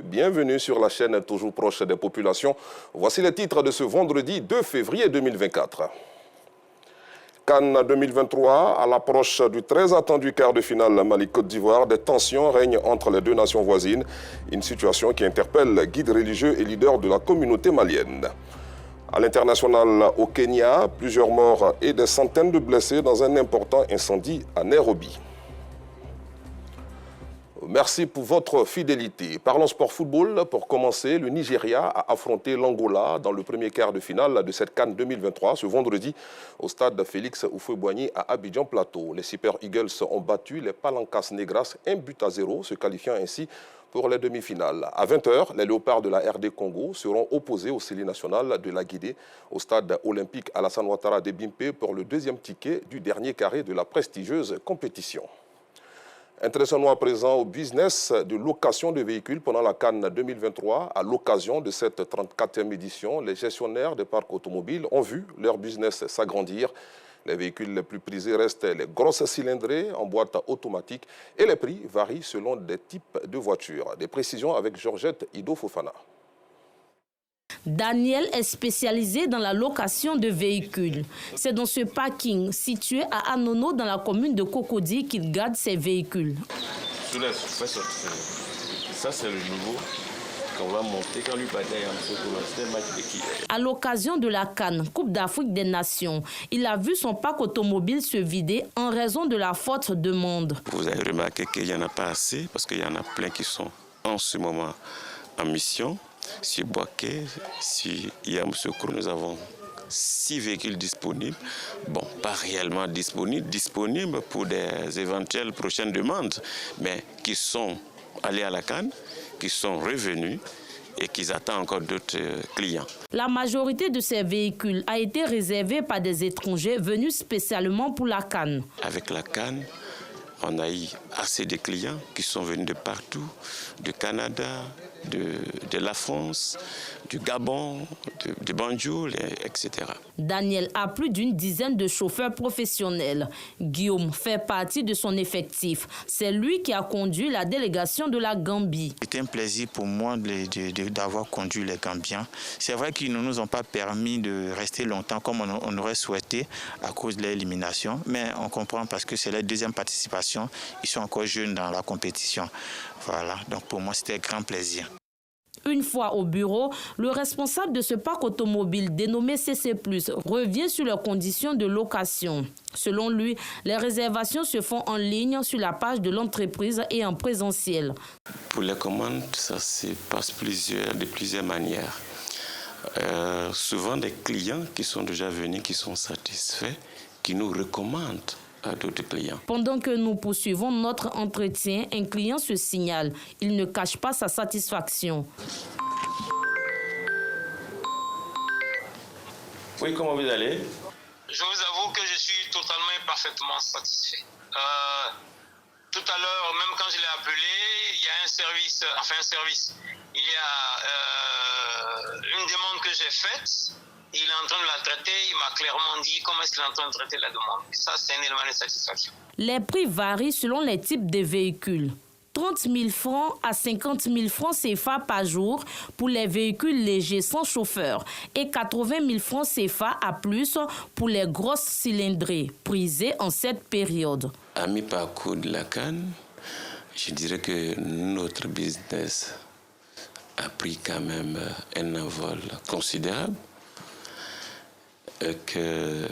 Bienvenue sur la chaîne toujours proche des populations. Voici les titres de ce vendredi 2 février 2024. CAN 2023, à l'approche du très attendu quart de finale Mali-Côte d'Ivoire, des tensions règnent entre les deux nations voisines. Une situation qui interpelle guides religieux et leaders de la communauté malienne. À l'international au Kenya, plusieurs morts et des centaines de blessés dans un important incendie à Nairobi. Merci pour votre fidélité. Parlons sport football. Pour commencer, le Nigeria a affronté l'Angola dans le premier quart de finale de cette CAN 2023 ce vendredi au stade Félix Houphouët-Boigny à Abidjan Plateau. Les Super Eagles ont battu les Palancas Negras 1-0, se qualifiant ainsi pour les demi-finales. À 20h, les Léopards de la RD Congo seront opposés au Céline national de la Guinée au stade olympique Alassane Ouattara de Bimpe pour le deuxième ticket du dernier carré de la prestigieuse compétition. Intéressons-nous à présent au business de location de véhicules pendant la CAN 2023. À l'occasion de cette 34e édition, les gestionnaires des parcs automobiles ont vu leur business s'agrandir. Les véhicules les plus prisés restent les grosses cylindrées en boîte automatique et les prix varient selon des types de voitures. Des précisions avec Georgette Ido Fofana. Daniel est spécialisé dans la location de véhicules. C'est dans ce parking situé à Anono, dans la commune de Cocody, qu'il garde ses véhicules. Ça, c'est le nouveau qu'on va monter quand lui bataille un peu pour l'instant match d'équipe. À l'occasion de la CAN, Coupe d'Afrique des Nations, il a vu son parc automobile se vider en raison de la forte demande. Vous avez remarqué qu'il n'y en a pas assez parce qu'il y en a plein qui sont en ce moment en mission. Sur Boaké, sur Yamoussoukro, nous avons 6 véhicules disponibles. Bon, pas réellement disponibles pour des éventuelles prochaines demandes, mais qui sont allés à la CAN, qui sont revenus et qui attendent encore d'autres clients. La majorité de ces véhicules a été réservée par des étrangers venus spécialement pour la CAN. Avec la CAN, on a eu assez de clients qui sont venus de partout, du Canada, de la France, du Gabon, de Banjul, etc. Daniel a plus d'une dizaine de chauffeurs professionnels. Guillaume fait partie de son effectif. C'est lui qui a conduit la délégation de la Gambie. C'était un plaisir pour moi d'avoir conduit les Gambiens. C'est vrai qu'ils ne nous ont pas permis de rester longtemps comme on aurait souhaité à cause de l'élimination, mais on comprend parce que c'est leur deuxième participation. Ils sont encore jeunes dans la compétition. Voilà, donc pour moi c'était un grand plaisir. Une fois au bureau, le responsable de ce parc automobile dénommé CC+, revient sur les conditions de location. Selon lui, les réservations se font en ligne sur la page de l'entreprise et en présentiel. Pour les commandes, ça se passe de plusieurs manières. Souvent des clients qui sont déjà venus, qui sont satisfaits, qui nous recommandent à d'autres clients. Pendant que nous poursuivons notre entretien, un client se signale. Il ne cache pas sa satisfaction. Oui, comment vous allez? Je vous avoue que je suis totalement et parfaitement satisfait. Tout à l'heure, même quand je l'ai appelé, il y a un service. Il y a une demande que j'ai faite. Il est en train de la traiter, il m'a clairement dit comment est-ce qu'il est en train de traiter la demande. Ça, c'est un élément de satisfaction. Les prix varient selon les types de véhicules. 30 000 francs à 50 000 francs CFA par jour pour les véhicules légers sans chauffeur et 80 000 francs CFA à plus pour les grosses cylindrées prisées en cette période. À mi-parcours de la CAN, je dirais que notre business a pris quand même un envol considérable. Que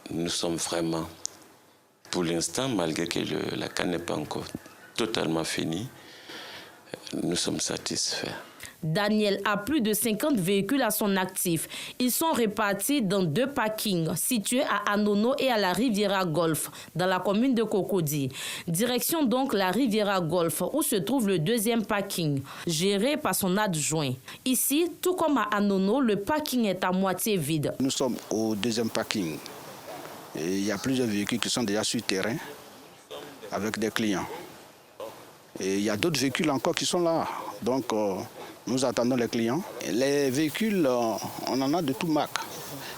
nous sommes vraiment, pour l'instant, malgré que la CAN n'est pas encore totalement finie, nous sommes satisfaits. Daniel a plus de 50 véhicules à son actif. Ils sont répartis dans 2 parkings situés à Anono et à la Riviera Golf, dans la commune de Cocody. Direction donc la Riviera Golf, où se trouve le 2e parking, géré par son adjoint. Ici, tout comme à Anono, le parking est à moitié vide. Nous sommes au 2e parking. Et il y a plusieurs véhicules qui sont déjà sur le terrain avec des clients. Et il y a d'autres véhicules encore qui sont là. Donc, nous attendons les clients. Les véhicules, on en a de toutes marques.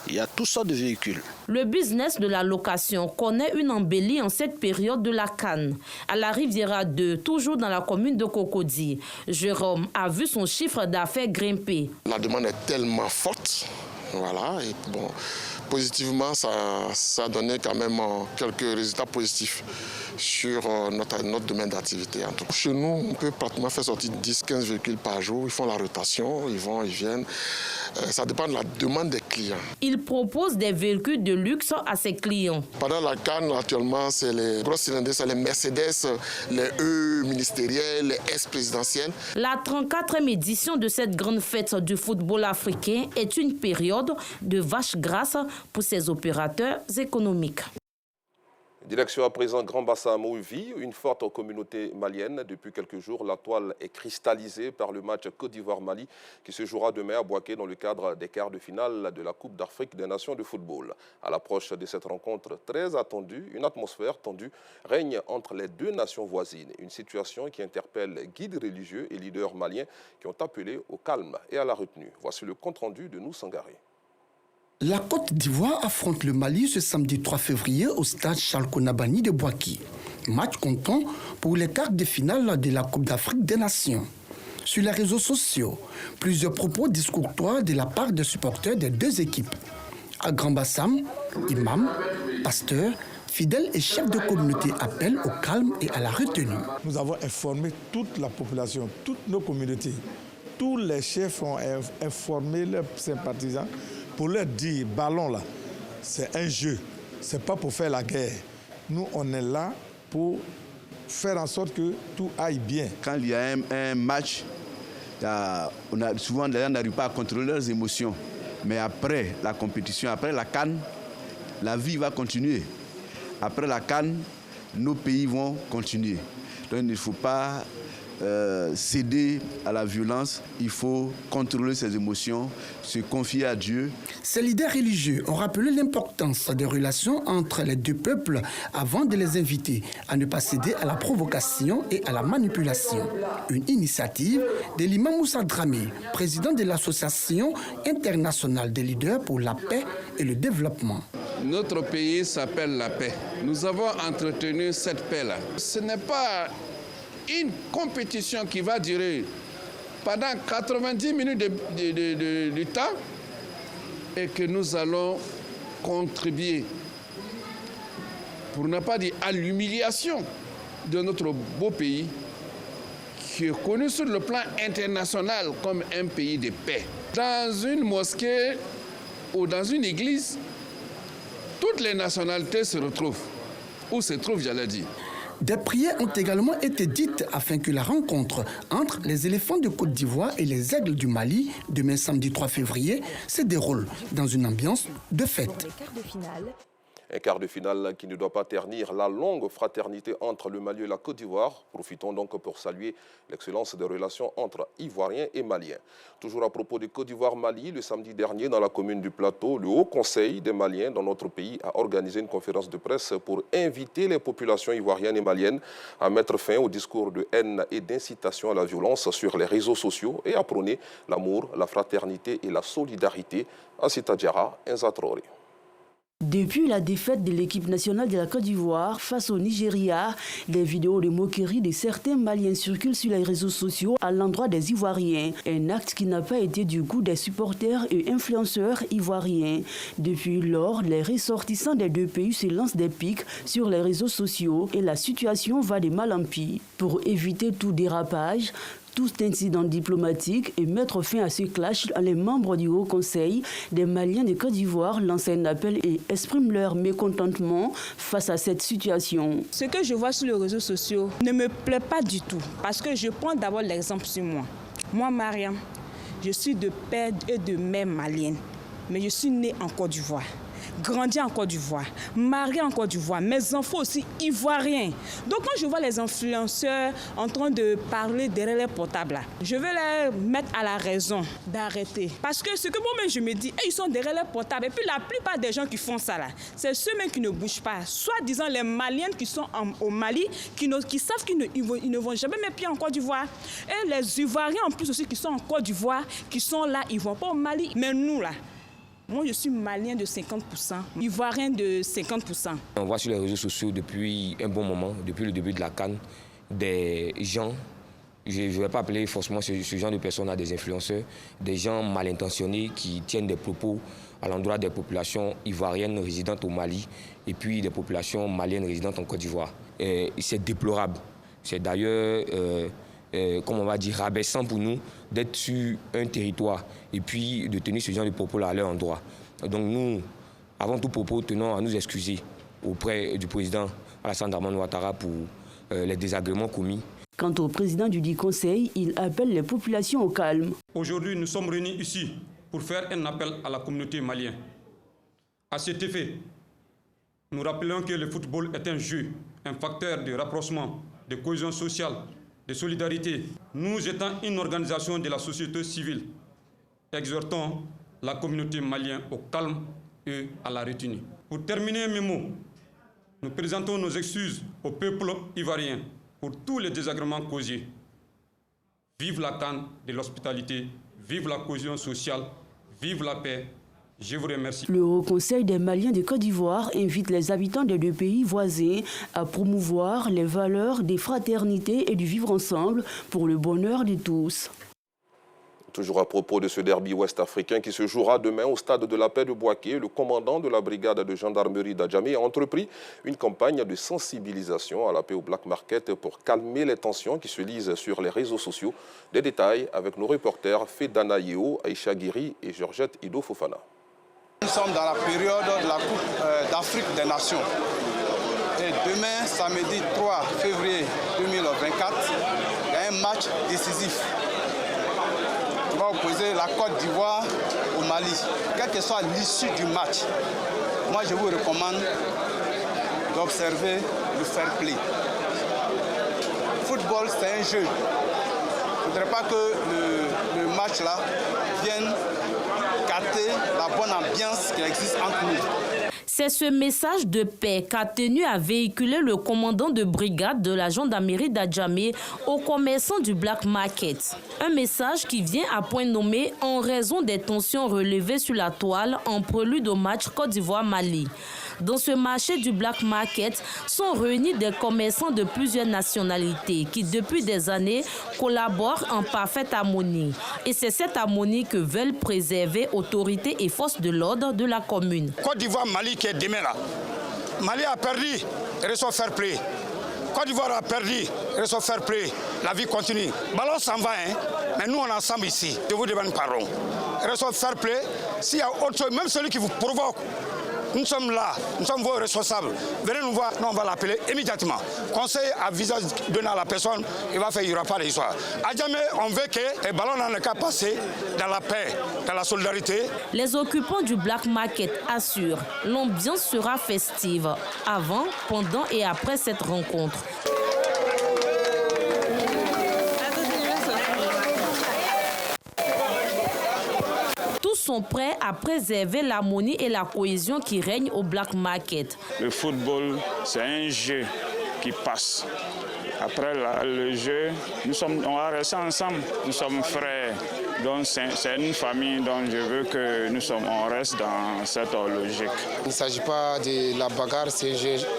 Il y a toutes sortes de véhicules. Le business de la location connaît une embellie en cette période de la CAN. À la Riviera 2, toujours dans la commune de Cocody, Jérôme a vu son chiffre d'affaires grimper. La demande est tellement forte, voilà, et bon, positivement, ça a donné quand même quelques résultats positifs sur notre domaine d'activité. Chez nous, on peut pratiquement faire sortir 10-15 véhicules par jour. Ils font la rotation, ils vont, ils viennent. Ça dépend de la demande des clients. Il propose des véhicules de luxe à ses clients. Pendant la CAN, actuellement, c'est les grosses cylindrées, c'est les Mercedes, les E ministériels, les S présidentiels. La 34e édition de cette grande fête du football africain est une période de vache grasse pour ses opérateurs économiques. Direction à présent Grand Bassam où vit une forte communauté malienne. Depuis quelques jours, la toile est cristallisée par le match Côte d'Ivoire-Mali qui se jouera demain à Bouaké dans le cadre des quarts de finale de la Coupe d'Afrique des Nations de football. À l'approche de cette rencontre très attendue, une atmosphère tendue règne entre les deux nations voisines. Une situation qui interpelle guides religieux et leaders maliens qui ont appelé au calme et à la retenue. Voici le compte-rendu de nous Sangaré. La Côte d'Ivoire affronte le Mali ce samedi 3 février au stade Charles Konabani de Bouaké. Match comptant pour les quarts de finale de la Coupe d'Afrique des Nations. Sur les réseaux sociaux, plusieurs propos discourtois de la part des supporters des deux équipes. À Grand Bassam, imams, pasteurs, fidèles et chefs de communauté appellent au calme et à la retenue. Nous avons informé toute la population, toutes nos communautés. Tous les chefs ont informé leurs sympathisants pour leur dire, ballon là, c'est un jeu, c'est pas pour faire la guerre. Nous, on est là pour faire en sorte que tout aille bien. Quand il y a un match, souvent les gens n'arrivent pas à contrôler leurs émotions. Mais après la compétition, après la CAN, la vie va continuer. Après la CAN, nos pays vont continuer. Donc il ne faut pas céder à la violence, il faut contrôler ses émotions, se confier à Dieu. Ces leaders religieux ont rappelé l'importance des relations entre les deux peuples avant de les inviter à ne pas céder à la provocation et à la manipulation. Une initiative de l'imam Moussa Dramé, président de l'Association internationale des leaders pour la paix et le développement. Notre pays s'appelle la paix. Nous avons entretenu cette paix-là. Ce n'est pas une compétition qui va durer pendant 90 minutes de temps et que nous allons contribuer, pour ne pas dire à l'humiliation de notre beau pays qui est connu sur le plan international comme un pays de paix. Dans une mosquée ou dans une église, toutes les nationalités se retrouvent, ou se trouvent, j'allais dire. Des prières ont également été dites afin que la rencontre entre les éléphants de Côte d'Ivoire et les aigles du Mali, demain samedi 3 février, se déroule dans une ambiance de fête. Un quart de finale qui ne doit pas ternir la longue fraternité entre le Mali et la Côte d'Ivoire. Profitons donc pour saluer l'excellence des relations entre Ivoiriens et Maliens. Toujours à propos de Côte d'Ivoire-Mali, le samedi dernier dans la commune du Plateau, le Haut Conseil des Maliens dans notre pays a organisé une conférence de presse pour inviter les populations ivoiriennes et maliennes à mettre fin au discours de haine et d'incitation à la violence sur les réseaux sociaux et à prôner l'amour, la fraternité et la solidarité. À Citadjara, Enza Traoré. Depuis la défaite de l'équipe nationale de la Côte d'Ivoire face au Nigeria, des vidéos de moquerie de certains Maliens circulent sur les réseaux sociaux à l'endroit des Ivoiriens. Un acte qui n'a pas été du goût des supporters et influenceurs ivoiriens. Depuis lors, les ressortissants des deux pays se lancent des pics sur les réseaux sociaux et la situation va de mal en pis. Pour éviter tout dérapage, tout incident diplomatique et mettre fin à ce clash, les membres du Haut Conseil des Maliens de Côte d'Ivoire lancent un appel et expriment leur mécontentement face à cette situation. Ce que je vois sur les réseaux sociaux ne me plaît pas du tout parce que je prends d'abord l'exemple sur moi. Moi, Mariam, je suis de père et de mère malienne, mais je suis née en Côte d'Ivoire. Grandi en Côte d'Ivoire, marié en Côte d'Ivoire, mes enfants aussi ivoiriens. Donc quand je vois les influenceurs en train de parler derrière les portables, je vais les mettre à la raison d'arrêter. Parce que ce que moi-même je me dis, ils sont derrière les portables. Et puis la plupart des gens qui font ça là, c'est ceux-mêmes qui ne bougent pas. Soit-disant les Maliennes qui sont au Mali, qui savent qu'ils ne vont jamais mettre pied en Côte d'Ivoire. Et les Ivoiriens en plus aussi qui sont en Côte d'Ivoire, qui sont là, ils ne vont pas au Mali. Mais nous là, Moi, je suis malien de 50%, ivoirien de 50%. On voit sur les réseaux sociaux depuis un bon moment, depuis le début de la CAN, des gens, je ne vais pas appeler forcément ce genre de personnes à des influenceurs, des gens mal intentionnés qui tiennent des propos à l'endroit des populations ivoiriennes résidentes au Mali et puis des populations maliennes résidentes en Côte d'Ivoire. C'est déplorable. C'est d'ailleurs, comme on va dire, rabaissant pour nous d'être sur un territoire et puis de tenir ce genre de propos-là à leur endroit. Donc nous, avant tout propos, tenons à nous excuser auprès du président Alassane Dramane Ouattara pour les désagréments commis. Quant au président du dit conseil, il appelle les populations au calme. Aujourd'hui, nous sommes réunis ici pour faire un appel à la communauté malienne. À cet effet, nous rappelons que le football est un jeu, un facteur de rapprochement, de cohésion sociale, de solidarité. Nous étant une organisation de la société civile, exhortons la communauté malienne au calme et à la retenue. Pour terminer mes mots, nous présentons nos excuses au peuple ivoirien pour tous les désagréments causés. Vive la CAN de l'hospitalité, vive la cohésion sociale, vive la paix. Je vous remercie. Le Haut Conseil des Maliens de Côte d'Ivoire invite les habitants des deux pays voisins à promouvoir les valeurs des fraternités et du vivre ensemble pour le bonheur de tous. Toujours à propos de ce derby ouest-africain qui se jouera demain au stade de la paix de Bouaké, le commandant de la brigade de gendarmerie d'Adjamé a entrepris une campagne de sensibilisation à la paix au Black Market pour calmer les tensions qui se lisent sur les réseaux sociaux. Des détails avec nos reporters Fedana Yeo, Aïcha Guiri et Georgette Ido Fofana. Nous sommes dans la période de la Coupe d'Afrique des Nations. Et demain, samedi 3 février 2024, il y a un match décisif qui va opposer la Côte d'Ivoire au Mali. Quelle que soit l'issue du match, moi je vous recommande d'observer le fair play. Le football, c'est un jeu. Il ne faudrait pas que le match là vienne gâter la bonne ambiance qui existe entre nous. C'est ce message de paix qu'a tenu à véhiculer le commandant de brigade de la gendarmerie d'Adjamé aux commerçants du Black Market. Un message qui vient à point nommé en raison des tensions relevées sur la toile en prélude au match Côte d'Ivoire-Mali. Dans ce marché du Black Market sont réunis des commerçants de plusieurs nationalités qui, depuis des années, collaborent en parfaite harmonie. Et c'est cette harmonie que veulent préserver autorités et forces de l'ordre de la commune. Côte d'Ivoire-Mali qui est demain là. Mali a perdu, il reste fair play. Côte d'Ivoire a perdu, il reste fair play. La vie continue. Ballon s'en va, hein. Mais nous on est ensemble ici. Je vous demande pardon. Il reste fair play. S'il y a autre chose, même celui qui vous provoque, nous sommes là, nous sommes vos responsables. Venez nous voir, nous on va l'appeler immédiatement. Conseil à visage donné à la personne, il va faire, il n'y aura pas d'histoire. À jamais, on veut que les ballons dans le cas passé, dans la paix, dans la solidarité. Les occupants du Black Market assurent, l'ambiance sera festive avant, pendant et après cette rencontre. Sont prêts à préserver l'harmonie et la cohésion qui règnent au Black Market. Le football, c'est un jeu qui passe. Après le jeu, on va rester ensemble. Nous sommes frères. Donc c'est une famille dont je veux que on reste dans cette logique. Il ne s'agit pas de la bagarre, c'est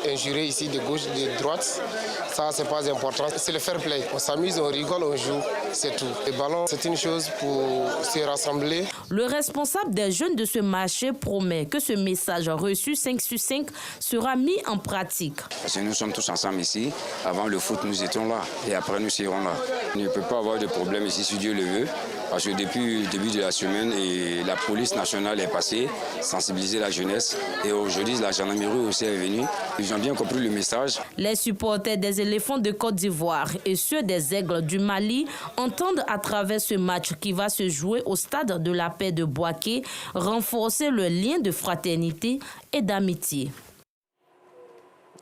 injurier ici de gauche, de droite. Ça, c'est pas important. C'est le fair play. On s'amuse, on rigole, on joue, c'est tout. Les ballons, c'est une chose pour se rassembler. Le responsable des jeunes de ce marché promet que ce message reçu 5 sur 5 sera mis en pratique. Parce que nous sommes tous ensemble ici. Avant le foot, nous étions là et après nous serons là. Il ne peut pas avoir de problème ici si Dieu le veut. Parce que depuis le début de la semaine, la police nationale est passée, sensibiliser la jeunesse. Et aujourd'hui, la gendarmerie aussi est venue. Ils ont bien compris le message. Les supporters des éléphants de Côte d'Ivoire et ceux des aigles du Mali entendent à travers ce match qui va se jouer au stade de la paix de Bouaké renforcer le lien de fraternité et d'amitié.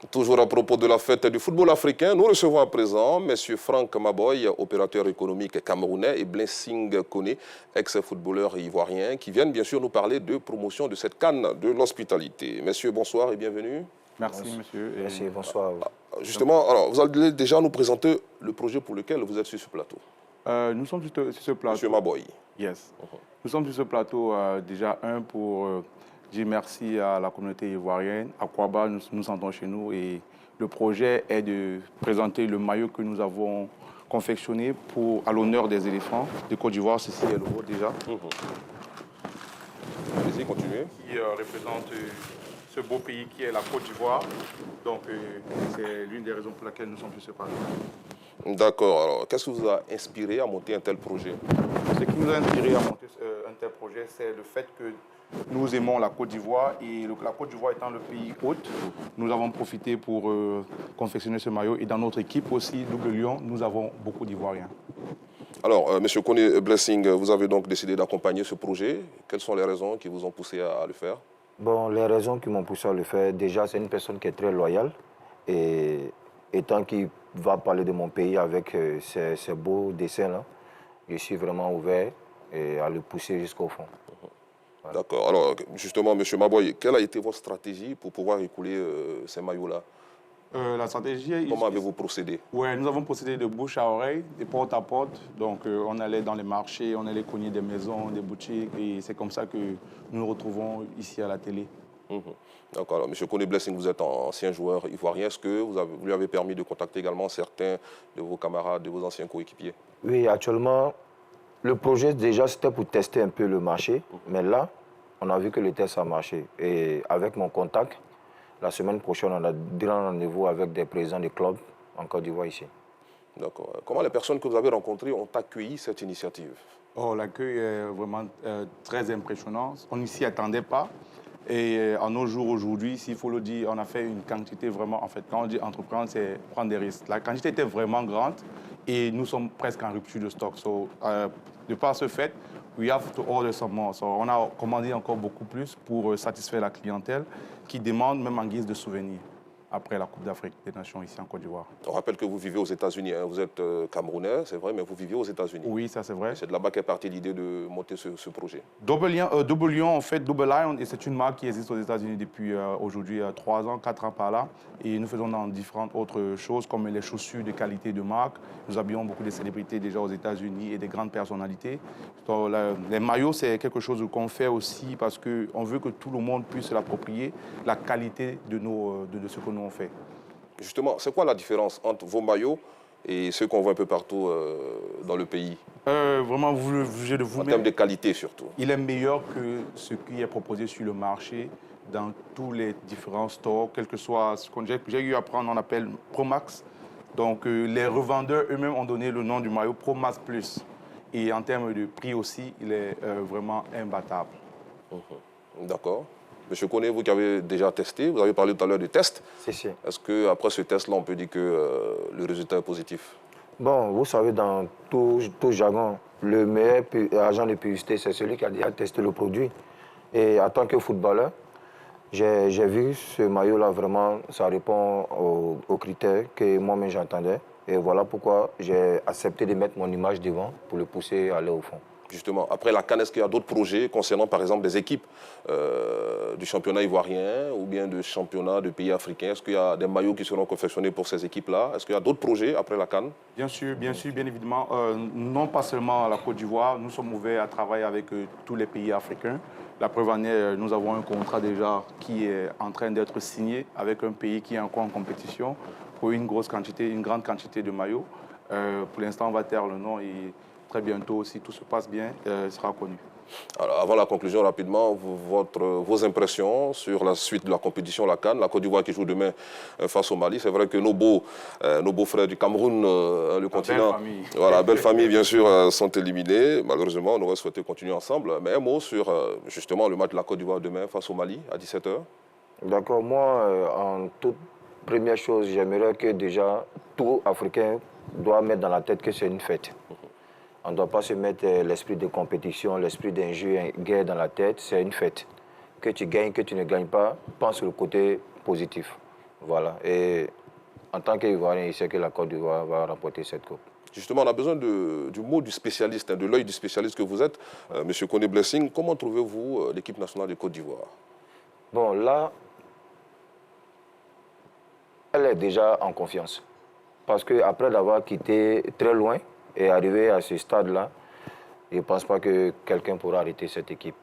Toujours à propos de la fête du football africain, nous recevons à présent M. Franck Maboy, opérateur économique camerounais, et Blessing Koné, ex-footballeur ivoirien, qui viennent bien sûr nous parler de promotion de cette canne de l'hospitalité. Messieurs, bonsoir et bienvenue. Merci, monsieur. Merci, bonsoir. Justement, alors, vous allez déjà nous présenter le projet pour lequel vous êtes sur ce plateau. Nous sommes sur ce plateau. Monsieur Maboy. Yes. Nous sommes sur ce plateau déjà pour dire merci à la communauté ivoirienne, à Kouaba, nous nous sentons chez nous et le projet est de présenter le maillot que nous avons confectionné à l'honneur des éléphants de Côte d'Ivoire. Ceci est le haut déjà. Allez-y, continuez. Qui représente ce beau pays qui est la Côte d'Ivoire. Donc c'est l'une des raisons pour laquelle nous sommes sur ce plateau. D'accord. Alors, qu'est-ce qui vous a inspiré à monter un tel projet? Ce qui nous a inspiré à monter un tel projet, c'est le fait que nous aimons la Côte d'Ivoire et la Côte d'Ivoire étant le pays hôte, nous avons profité pour confectionner ce maillot. Et dans notre équipe aussi, Double Lion, nous avons beaucoup d'Ivoiriens. Alors, M. Kone Blessing, vous avez donc décidé d'accompagner ce projet. Quelles sont les raisons qui vous ont poussé à le faire? Bon, les raisons qui m'ont poussé à le faire, déjà, c'est une personne qui est très loyale. Et étant qu'il va parler de mon pays avec ces beaux dessins-là, je suis vraiment ouvert à le pousser jusqu'au fond. Voilà. D'accord. Alors, justement, M. Maboy, quelle a été votre stratégie pour pouvoir écouler ces maillots-là? La stratégie... Comment avez-vous procédé? Oui, nous avons procédé de bouche à oreille, de porte à porte. Donc, on allait dans les marchés, on allait cogner des maisons, des boutiques. Et c'est comme ça que nous nous retrouvons ici à la télé. D'accord. Alors, M. Kone Blessing, vous êtes ancien joueur ivoirien. Est-ce que vous lui avez permis de contacter également certains de vos camarades, de vos anciens coéquipiers? Oui, actuellement, le projet, déjà, c'était pour tester un peu le marché. Mais là, on a vu que le test a marché. Et avec mon contact, la semaine prochaine, on a des rendez-vous avec des présidents de clubs en Côte d'Ivoire ici. D'accord. Comment les personnes que vous avez rencontrées ont accueilli cette initiative? Oh, l'accueil est vraiment très impressionnant. On ne s'y attendait pas. Et en nos jours aujourd'hui, s'il faut le dire, on a fait une quantité vraiment... En fait, quand on dit entreprendre, c'est prendre des risques. La quantité était vraiment grande et nous sommes presque en rupture de stock. De par ce fait, we have to order some more. On a commandé encore beaucoup plus pour satisfaire la clientèle qui demande même en guise de souvenir après la Coupe d'Afrique des Nations ici en Côte d'Ivoire. On rappelle que vous vivez aux États-Unis. Hein. Vous êtes Camerounais, c'est vrai, mais vous vivez aux États-Unis. Oui, ça c'est vrai. C'est de là-bas qu'est partie l'idée de monter ce projet. Double Lion, en fait, Double Lion, et c'est une marque qui existe aux États-Unis depuis aujourd'hui 3 ans, 4 ans par là. Et nous faisons dans différentes autres choses, comme les chaussures de qualité de marque. Nous habillons beaucoup de célébrités déjà aux États-Unis et des grandes personnalités. Donc, les maillots, c'est quelque chose qu'on fait aussi parce qu'on veut que tout le monde puisse l'approprier, la qualité de ce que nous on fait. Justement, c'est quoi la différence entre vos maillots et ceux qu'on voit un peu partout dans le pays? Vraiment, vous jugez de vous-même. En termes de qualité surtout. Il est meilleur que ce qui est proposé sur le marché dans tous les différents stores, quel que soit ce que j'ai eu à prendre, on appelle Promax. Donc les revendeurs eux-mêmes ont donné le nom du maillot Promax Plus. Et en termes de prix aussi, il est vraiment imbattable. D'accord. Monsieur Kone, vous qui avez déjà testé, vous avez parlé tout à l'heure de test. Si. Est-ce qu'après ce test-là, on peut dire que le résultat est positif? Bon, vous savez, dans tout jargon, le meilleur agent de publicité, c'est celui qui a déjà testé le produit. Et en tant que footballeur, j'ai vu ce maillot-là, vraiment, ça répond aux critères que moi-même j'entendais. Et voilà pourquoi j'ai accepté de mettre mon image devant pour le pousser à aller au fond. Justement, après la CAN, est-ce qu'il y a d'autres projets concernant par exemple des équipes du championnat ivoirien ou bien de championnat de pays africains? Est-ce qu'il y a des maillots qui seront confectionnés pour ces équipes-là? Est-ce qu'il y a d'autres projets après la CAN? Bien sûr, bien évidemment. Non pas seulement à la Côte d'Ivoire, nous sommes ouverts à travailler avec tous les pays africains. La preuve en est, nous avons un contrat déjà qui est en train d'être signé avec un pays qui est encore en compétition pour une grande quantité de maillots. Pour l'instant, on va taire le nom et très bientôt, si tout se passe bien, il sera connu. Alors, avant la conclusion, rapidement, vos impressions sur la suite de la compétition, la CAN, la Côte d'Ivoire qui joue demain face au Mali. C'est vrai que nos beaux frères du Cameroun, le continent, voilà, belle famille bien sûr, sont éliminés. Malheureusement, on aurait souhaité continuer ensemble. Mais un mot sur justement le match de la Côte d'Ivoire demain face au Mali à 17 h. D'accord. Moi, en toute première chose, j'aimerais que déjà tout Africain doit mettre dans la tête que c'est une fête. On ne doit pas se mettre l'esprit de compétition, l'esprit d'un jeu, une guerre dans la tête. C'est une fête. Que tu gagnes, que tu ne gagnes pas, pense sur le côté positif. Voilà. Et en tant qu'Ivoirien, il sait que la Côte d'Ivoire va remporter cette coupe. Justement, on a besoin du mot du spécialiste, de l'œil du spécialiste que vous êtes. Monsieur Kone Blessing, comment trouvez-vous l'équipe nationale de Côte d'Ivoire? Bon, là, elle est déjà en confiance. Parce qu'après d'avoir quitté très loin, et arrivé à ce stade-là, je ne pense pas que quelqu'un pourra arrêter cette équipe.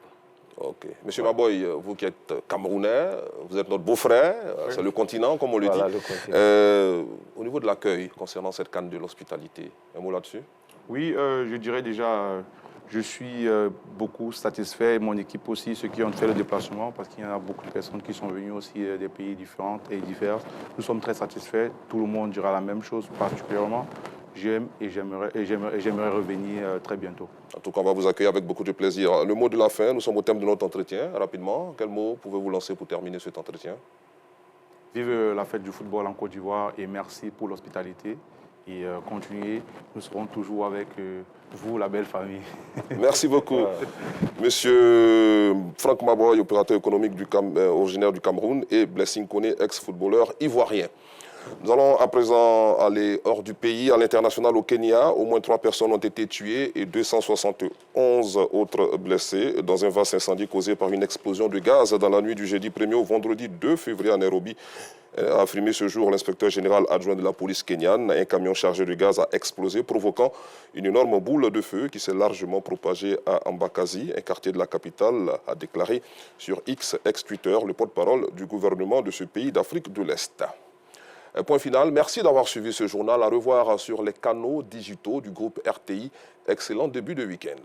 Ok. Monsieur Maboy, vous qui êtes Camerounais, vous êtes notre beau-frère, c'est le continent, comme on le dit. Au niveau de l'accueil, concernant cette CAN de l'hospitalité, un mot là-dessus? Oui, je dirais déjà, je suis beaucoup satisfait, et mon équipe aussi, ceux qui ont fait le déplacement, parce qu'il y en a beaucoup de personnes qui sont venues aussi des pays différents et divers. Nous sommes très satisfaits, tout le monde dira la même chose particulièrement. J'aime et j'aimerais revenir très bientôt. En tout cas, on va vous accueillir avec beaucoup de plaisir. Le mot de la fin, nous sommes au thème de notre entretien. Rapidement, quel mot pouvez-vous lancer pour terminer cet entretien? Vive la fête du football en Côte d'Ivoire et merci pour l'hospitalité. Et continuez, nous serons toujours avec vous, la belle famille. Merci beaucoup. Monsieur Franck Maboy, opérateur économique originaire du Cameroun, et Blessing Koné, ex-footballeur ivoirien. Nous allons à présent aller hors du pays, à l'international au Kenya. Au moins 3 personnes ont été tuées et 271 autres blessées dans un vaste incendie causé par une explosion de gaz dans la nuit du jeudi 1er au vendredi 2 février à Nairobi. A affirmé ce jour l'inspecteur général adjoint de la police kenyane. Un camion chargé de gaz a explosé, provoquant une énorme boule de feu qui s'est largement propagée à Mbakazi, un quartier de la capitale, a déclaré sur X, ex-Twitter, le porte-parole du gouvernement de ce pays d'Afrique de l'Est. Point final, merci d'avoir suivi ce journal. À revoir sur les canaux digitaux du groupe RTI. Excellent début de week-end.